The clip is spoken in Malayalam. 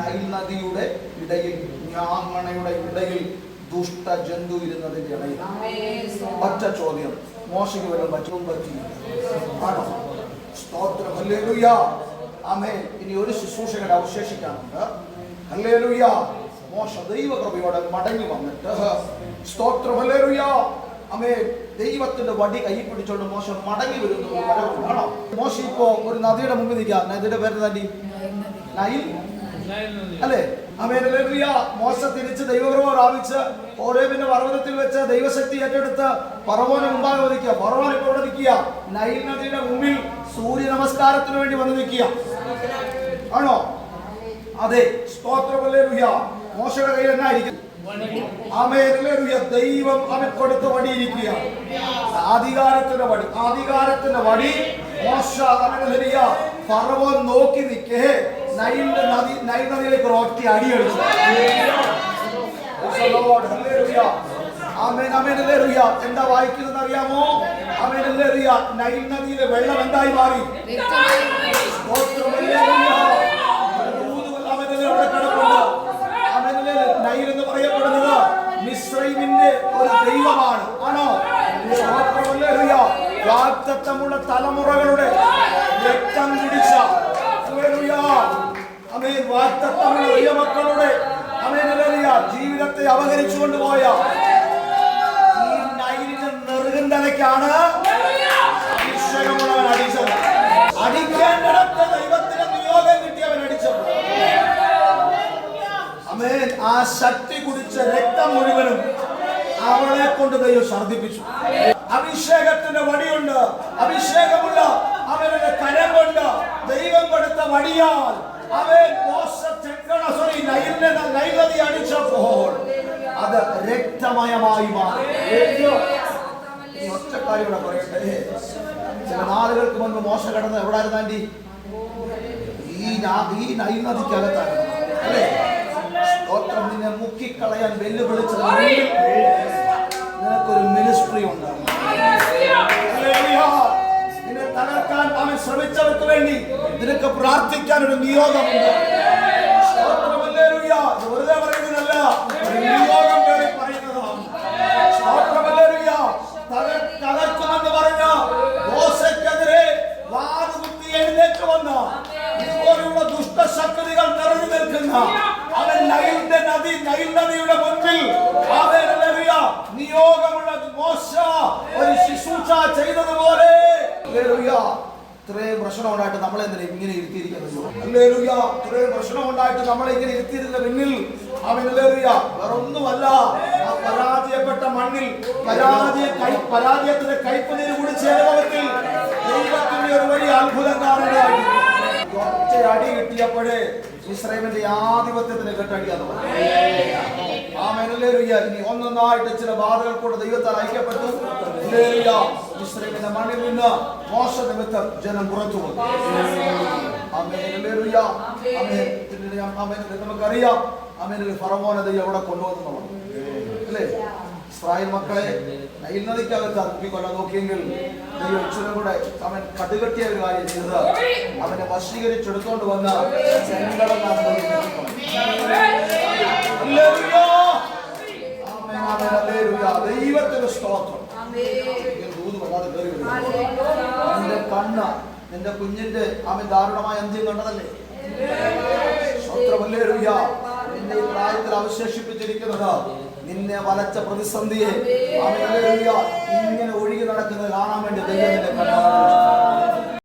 നൈൽ നദിയുടെ ഇടയിൽ, ഞാങ്ങണയുടെ ഇടയിൽ ദുഷ്ട ജന്തു ഇരുന്നതിന്റെ ഇടയിൽ. ഒറ്റ ചോദ്യം, മോശയ്ക്ക് വല്ലതും പറ്റി ആണോ? സ്തോത്രം, ഹല്ലേലൂയ, ആമേൻ. ഇനി ഒരു ശുശ്രൂഷകൻ അവശേഷിക്കാനുണ്ട്. ഹല്ലേലൂയ. മോശ ദൈവകൃപയോടെ മടങ്ങി വന്നിട്ട്, സ്തോത്രം, ഹല്ലേലൂയ, ആമേൻ, ദൈവത്തിന്റെ വടി കൈ പിടിച്ചോണ്ട് മോശ മടങ്ങി വരുന്നു. ആണോ? മോശ ഇപ്പോ ഒരു നദിയുടെ മുമ്പിൽ നിൽക്കുക. നദിയുടെ പേര് നദി നൈൽ അല്ലേ? ആമേൻ, ഹല്ലേലൂയ. മോശ തിരിച്ച് ദൈവകൃപ പ്രാപിച്ച് ഹോരേബിന്റെ പർവ്വതത്തിൽ വെച്ച് ദൈവശക്തി ഏറ്റെടുത്ത് ഫറവോനെ മുമ്പാകെ വധിക്കുക. ഫറവോൻ ഇപ്പോൾ ഇവിടെ നിൽക്കുക, നൈൽ നദിയുടെ മുമ്പിൽ സൂര്യ നമസ്കാരത്തിന് വേണ്ടി വന്ന് നിൽക്കുക. ആണോ? അതെ, സ്തോത്രം, ഹല്ലേലൂയ. മോശയുടെ കയ്യിൽ എന്നായിരിക്കും? ആമേൻ, ഹല്ലേലൂയ. ദൈവം അവൻ കൊടുത്ത വടിയിരിക്കുക, അധികാരത്തിന്റെ വടി. അധികാരത്തിന്റെ വടി മോശ, ഹല്ലേലൂയ, ഫറവോൻ നോക്കി നിൽക്കേ നൈൽ നദിയിലേക്ക് ഒറ്റ അടി അടിച്ചു. ആമേൻ, ആമേൻ, ഹല്ലേലൂയ. എന്താ വായിക്കുന്നതെന്ന് അറിയാമോ? ആമേൻ, ഹല്ലേലൂയ. നൈൽ നദിയിലെ വെള്ളം എന്തായി മാറി? നൈൽ എന്ന് പറയപ്പെടുന്നത് മിസ്രൈമിന്റെ ഒരു ദൈവമാണ്. ആണോ? വാഗ്ദത്തമുള്ള തലമുറകളുടെ രക്തം കുടിച്ച, ആമേൻ, വാഗ്ദത്തമുള്ള ദൈവമക്കളുടെ, ആമേൻ, ഹല്ലേലൂയ, ജീവിതത്തെ അപഹരിച്ചു കൊണ്ടുപോയ ഈ നൈലിന്റെ നെറുകണ്ടലയ്ക്കാണ് അഭിഷേകമുള്ളവൻ അടിച്ചത്. അടിക്കേണ്ടിടത്ത് ദൈവത്തിന് നിയോഗം കിട്ടിയവൻ അടിച്ചത്. ആമേൻ. ആ ശക്തി കുടിച്ച രക്തം മുഴുവനും അവളെ കൊണ്ട് ദൈവം ഛർദ്ദിപ്പിച്ചു. അഭിഷേകത്തിന്റെ വടിയുണ്ട്, അഭിഷേകമുള്ള അവരുടെ കരം കൊണ്ട് ദൈവം കൊടുത്ത വടിയാൽ അവൻ നൈൽ നദി അടിച്ചപ്പോൾ അത് രക്തമയമായി മാറി. ഒറ്റ കാര്യം ഇവിടെ പറയട്ടെ. ചില നാളുകൾക്ക് മുൻപ് മോശ കിടന്ന് എവിടായിരുന്നു ആന്റി? ഈ നൈൽ നദിക്കകത്തായിരുന്നു അല്ലേ? സ്തോത്രം. നിന്നെ മുക്കിക്കളയാൻ വെല്ലുവിളിച്ചത് നിനക്കൊരു മിനിസ്ട്രി ഉണ്ട്. നിന്നെ തകർക്കാൻ അവൻ ശ്രമിച്ചവർക്ക് വേണ്ടി നിനക്ക് പ്രാർത്ഥിക്കാൻ ഒരു നിയോഗമുണ്ട്. വെറുതെ പറയുന്നതല്ല, നിയോഗം വേറെ പറയുന്നതാണ്. തകർക്കുമെന്ന് പറഞ്ഞ മോശയ്ക്കെതിരെ വാതുകുത്തി എഴുന്നേറ്റ് വന്ന ഇതുപോലുള്ള ദുഷ്ടശക്തികൾ നിറഞ്ഞു നിൽക്കുന്ന അവൻ നൈൽ നദിയുടെ മുൻപിൽ നിയോഗമുള്ള മോശ ഒരു ശുശ്രൂഷ ചെയ്തതുപോലെ ഇത്രയും പ്രശ്നം ഉണ്ടായിട്ട് നമ്മളെ ഇങ്ങനെ ഇരുത്തിയിരിക്കുന്നത്. ഹല്ലേലൂയ. ഇത്രയും പ്രശ്നം ഉണ്ടായിട്ട് നമ്മളെ ഇങ്ങനെ ഇരുത്തിയിരുന്ന പിന്നിൽ അവൻ, ഹല്ലേലൂയ, വേറൊന്നുമല്ല, ആ പരാജയപ്പെട്ട മണ്ണിൽ പരാജയത്തിന്റെ കൈപ്പുനീര് കുടിച്ച അനുഭവത്തിൽ ദൈവത്തിന്റെ ഒരു വലിയ അത്ഭുതം കാണാനായി ഒറ്റ അടി കിട്ടിയപ്പോഴേ ഇസ്രായേലിന്റെ ആധിപത്യത്തിന് കെട്ടടിയാന്ന് പറഞ്ഞു. ആമേൻ, ഹല്ലേലൂയ. ഇനി ഒന്നൊന്നായിട്ട് ചില ബാധകൾ കൂടെ ദൈവത്താൽ ഐക്യപ്പെട്ടു. ഹല്ലേലൂയ. ഇസ്രായേലിന്റെ മണ്ണിൽ നിന്ന് മോശ നിമിത്തം ജനം പുറത്തു വന്നു. ആമേൻ, ഹല്ലേലൂയ. ആമേൻ. ആമേൻ. നമുക്കറിയാം, ആമേൻ, ഫറവോനെ ദൈവം എവിടെ കൊണ്ടുവന്നു അല്ലേ? ഇസ്രായേൽ മക്കളെ നൈൽ നദിക്കകത്ത് അർപ്പിക്കൊല്ലാൻ നോക്കിയെങ്കിൽ ദൈവം ഇച്ചിരി കൂടെ അവൻ കടുകട്ടിയ ഒരു കാര്യം ചെയ്തത് അവനെ വശീകരിച്ചെടുത്തോണ്ട് വന്ന ദൈവത്തിന്റെ സ്തോത്രം. നിന്റെ കണ്ണ് നിന്റെ കുഞ്ഞിന്റെ അവൻ ദാരുണമായ അന്ത്യം കണ്ടതല്ലേ? സ്തോത്രമല്ലേലൂയ. നിന്നെ ഈ പ്രായത്തിൽ അവശേഷിപ്പിച്ചിരിക്കുന്നത് നിന്നെ വലച്ച പ്രതിസന്ധിയെ ഇങ്ങനെ ഒഴുകി